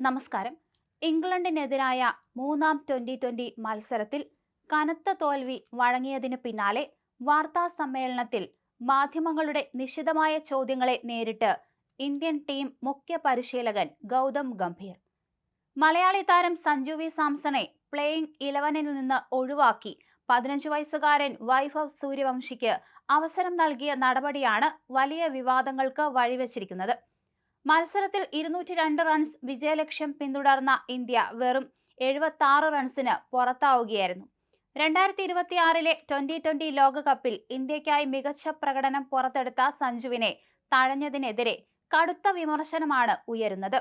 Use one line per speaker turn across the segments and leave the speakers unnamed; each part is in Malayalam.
നമസ്കാരം. ഇംഗ്ലണ്ടിനെതിരായ മൂന്നാം ട്വന്റി മത്സരത്തിൽ കനത്ത തോൽവി വഴങ്ങിയതിനു പിന്നാലെ വാർത്താ സമ്മേളനത്തിൽ മാധ്യമങ്ങളുടെ നിശിതമായ ചോദ്യങ്ങളെ നേരിട്ട് ഇന്ത്യൻ ടീം മുഖ്യ പരിശീലകൻ ഗൗതം ഗംഭീർ. മലയാളി താരം സഞ്ജു വി സാംസണെ പ്ലേയിംഗ് 11-ൽ നിന്ന് ഒഴിവാക്കി 15 വയസ്സുകാരൻ വൈഭവ് സൂര്യവംശിക്ക് അവസരം നൽകിയ നടപടിയാണ് വലിയ വിവാദങ്ങൾക്ക് വഴിവെച്ചിരിക്കുന്നത്. മത്സരത്തിൽ 202 റൺസ് വിജയലക്ഷ്യം പിന്തുടർന്ന ഇന്ത്യ വെറും 76 റൺസിന് പുറത്താവുകയായിരുന്നു. 2026-ലെ ട്വന്റി ലോകകപ്പിൽ ഇന്ത്യക്കായി മികച്ച പ്രകടനം പുറത്തെടുത്ത സഞ്ജുവിനെ തഴഞ്ഞതിനെതിരെ കടുത്ത വിമർശനമാണ് ഉയരുന്നത്.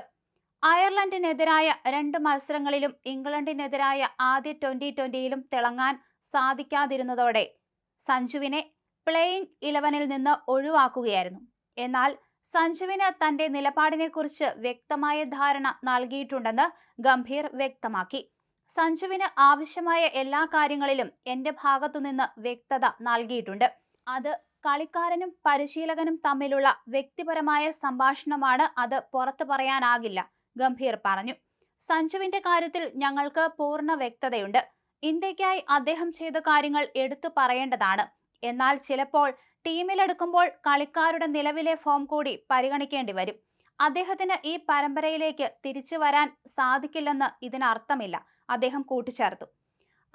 അയർലൻഡിനെതിരായ 2 മത്സരങ്ങളിലും ഇംഗ്ലണ്ടിനെതിരായ ആദ്യ ട്വന്റിയിലും തിളങ്ങാൻ സാധിക്കാതിരുന്നതോടെ സഞ്ജുവിനെ പ്ലേയിംഗ് 11-ൽ നിന്ന് ഒഴിവാക്കുകയായിരുന്നു. എന്നാൽ സഞ്ജുവിന് തന്റെ നിലപാടിനെക്കുറിച്ച് വ്യക്തമായ ധാരണ നൽകിയിട്ടുണ്ടെന്ന് ഗംഭീർ വ്യക്തമാക്കി. സഞ്ജുവിന് ആവശ്യമായ എല്ലാ കാര്യങ്ങളിലും എന്റെ ഭാഗത്തുനിന്ന് വ്യക്തത നൽകിയിട്ടുണ്ട്. അത് കളിക്കാരനും പരിശീലകനും തമ്മിലുള്ള വ്യക്തിപരമായ സംഭാഷണമാണ്. അത് പുറത്തു പറയാനാകില്ല, ഗംഭീർ പറഞ്ഞു. സഞ്ജുവിന്റെ കാര്യത്തിൽ ഞങ്ങൾക്ക് പൂർണ്ണ വ്യക്തതയുണ്ട്. ഇന്ത്യക്കായി അദ്ദേഹം ചെയ്ത കാര്യങ്ങൾ എടുത്തു പറയേണ്ടതാണ്. എന്നാൽ ചിലപ്പോൾ ടീമിലെടുക്കുമ്പോൾ കളിക്കാരുടെ നിലവിലെ ഫോം കൂടി പരിഗണിക്കേണ്ടി വരും. അദ്ദേഹത്തിന് ഈ പരമ്പരയിലേക്ക് തിരിച്ചു വരാൻ സാധിക്കില്ലെന്ന് ഇതിനർത്ഥമില്ല, അദ്ദേഹം കൂട്ടിച്ചേർത്തു.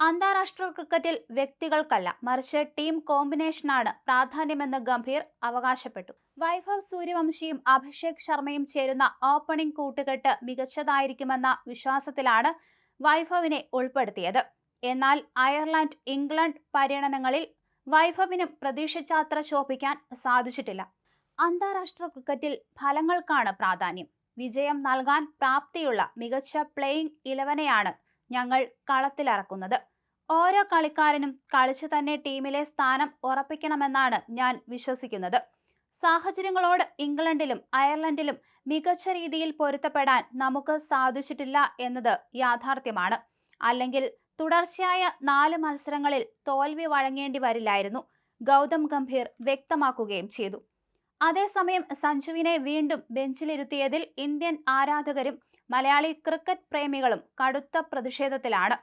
അന്താരാഷ്ട്ര ക്രിക്കറ്റിൽ വ്യക്തികൾക്കല്ല, മറിച്ച് ടീം കോമ്പിനേഷനാണ് പ്രാധാന്യമെന്ന് ഗംഭീർ അവകാശപ്പെട്ടു. വൈഭവ് സൂര്യവംശിയും അഭിഷേക് ശർമ്മയും ചേരുന്ന ഓപ്പണിംഗ് കൂട്ടുകെട്ട് മികച്ചതായിരിക്കുമെന്ന വിശ്വാസത്തിലാണ് വൈഭവിനെ ഉൾപ്പെടുത്തിയത്. എന്നാൽ അയർലൻഡ്, ഇംഗ്ലണ്ട് പര്യടനങ്ങളിൽ വൈഭവിനും പ്രതീക്ഷിച്ചത്ര ശോഭിക്കാൻ സാധിച്ചിട്ടില്ല. അന്താരാഷ്ട്ര ക്രിക്കറ്റിൽ ഫലങ്ങൾക്കാണ് പ്രാധാന്യം. വിജയം നൽകാൻ പ്രാപ്തിയുള്ള മികച്ച പ്ലേയിംഗ് 11നെയാണ് ഞങ്ങൾ കളത്തിലിറക്കുന്നത്. ഓരോ കളിക്കാരനും കളിച്ചു തന്നെ ടീമിലെ സ്ഥാനം ഉറപ്പിക്കണമെന്നാണ് ഞാൻ വിശ്വസിക്കുന്നത്. സാഹചര്യങ്ങളോട് ഇംഗ്ലണ്ടിലും അയർലൻഡിലും മികച്ച രീതിയിൽ പൊരുത്തപ്പെടാൻ നമുക്ക് സാധിച്ചിട്ടില്ല എന്നത് യാഥാർത്ഥ്യമാണ്. അല്ലെങ്കിൽ തുടർച്ചയായ 4 മത്സരങ്ങളിൽ തോൽവി വഴങ്ങേണ്ടി വരില്ലായിരുന്നു, ഗൗതം ഗംഭീർ വ്യക്തമാക്കുകയും ചെയ്തു. അതേസമയം സഞ്ജുവിനെ വീണ്ടും ബെഞ്ചിലിരുത്തിയതിൽ ഇന്ത്യൻ ആരാധകരും മലയാളി ക്രിക്കറ്റ് പ്രേമികളും കടുത്ത പ്രതിഷേധത്തിലാണ്.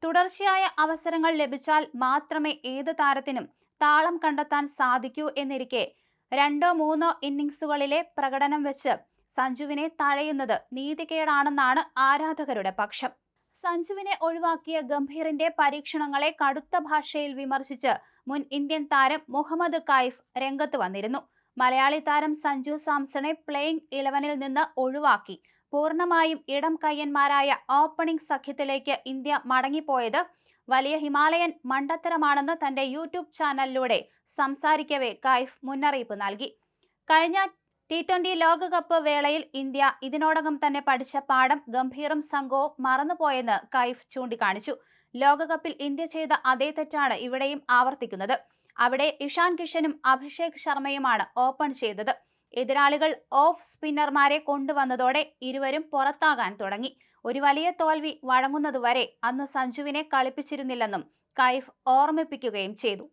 തുടർച്ചയായ അവസരങ്ങൾ ലഭിച്ചാൽ മാത്രമേ ഏത് താരത്തിനും താളം കണ്ടെത്താൻ സാധിക്കൂ എന്നിരിക്കെ 2-3 ഇന്നിംഗ്സുകളിലെ പ്രകടനം വെച്ച് സഞ്ജുവിനെ തഴയുന്നത് നീതികേടാണെന്നാണ് ആരാധകരുടെ പക്ഷം. സഞ്ജുവിനെ ഒഴിവാക്കിയ ഗംഭീറിന്റെ പരീക്ഷണങ്ങളെ കടുത്ത ഭാഷയിൽ വിമർശിച്ച് മുൻ ഇന്ത്യൻ താരം മുഹമ്മദ് കൈഫ് രംഗത്ത് വന്നിരുന്നു. മലയാളി താരം സഞ്ജു സാംസണെ പ്ലേയിംഗ് 11-ൽ നിന്ന് ഒഴിവാക്കി പൂർണ്ണമായും ഇടം കയ്യന്മാരായ ഓപ്പണിംഗ് സഖ്യത്തിലേക്ക് ഇന്ത്യ മടങ്ങിപ്പോയത് വലിയ ഹിമാലയൻ മണ്ടത്തരമാണെന്ന് തന്റെ യൂട്യൂബ് ചാനലിലൂടെ സംസാരിക്കവേ കൈഫ് മുന്നറിയിപ്പ് നൽകി. കഴിഞ്ഞ T20 ലോകകപ്പ് വേളയിൽ ഇന്ത്യ ഇതിനോടകം തന്നെ പഠിച്ച പാഠം ഗംഭീറും സംഘവും മറന്നുപോയെന്ന് കൈഫ് ചൂണ്ടിക്കാണിച്ചു. ലോകകപ്പിൽ ഇന്ത്യ ചെയ്ത അതേ തെറ്റാണ് ഇവിടെയും ആവർത്തിക്കുന്നത്. അവിടെ ഇഷാൻ കിഷനും അഭിഷേക് ശർമ്മയുമാണ് ഓപ്പൺ ചെയ്തത്. എതിരാളികൾ ഓഫ് സ്പിന്നർമാരെ കൊണ്ടുവന്നതോടെ ഇരുവരും പുറത്താകാൻ തുടങ്ങി. ഒരു വലിയ തോൽവി വഴങ്ങുന്നതുവരെ അന്ന് സഞ്ജുവിനെ കളിപ്പിച്ചിരുന്നില്ലെന്നും കൈഫ് ഓർമ്മിപ്പിക്കുകയും ചെയ്തു.